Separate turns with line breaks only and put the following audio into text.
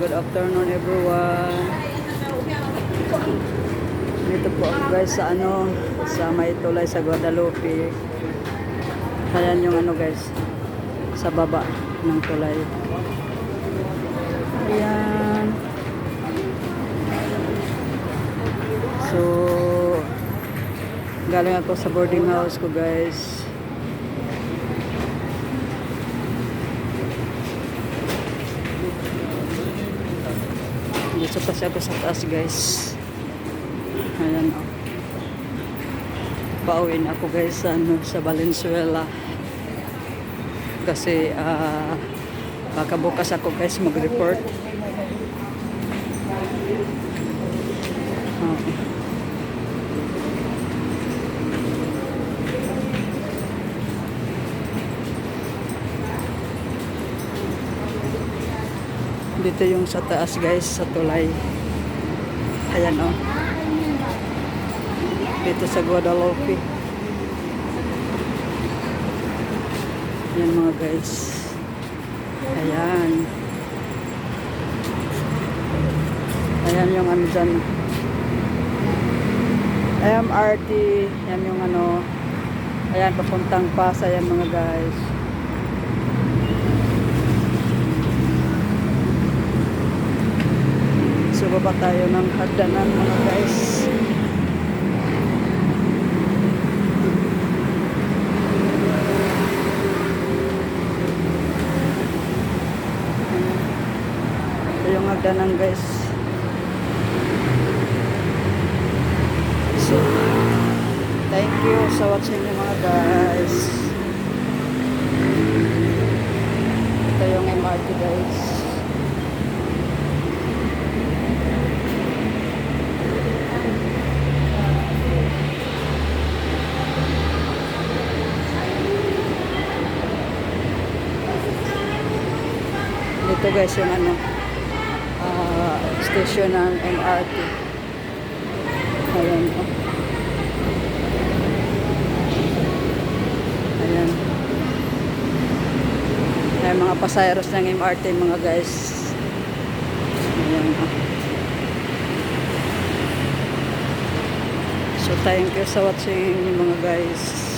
Good afternoon everyone. Dito po ako guys sa sa may tulay sa Guadalupe. Ayan yung guys, sa baba ng tulay. Ayan. So, galing ako sa boarding house ko guys. Dito kasi ako sa taas guys. Ayan o. Pauwiin ako guys sa Valenzuela. Kasi baka bukas ako guys mag-report. Dito yung sa taas guys, sa tulay. Ayan o. Dito sa Guadalupe. Ayan mga guys. Ayan. Ayan yung dyan. MRT. Ayan yung ayan papuntang Pasay. Ayan mga guys. So baba tayo ng hagdanan mga guys. Ito yung hagdanan guys. So thank you sa watching nyo mga guys. Ito yung MRT guys. Ito guys yung station ng MRT. Ayan o. Ayan. Ayan mga pasayeros ng MRT mga guys. Ayan o. So thank you sa watching mga guys.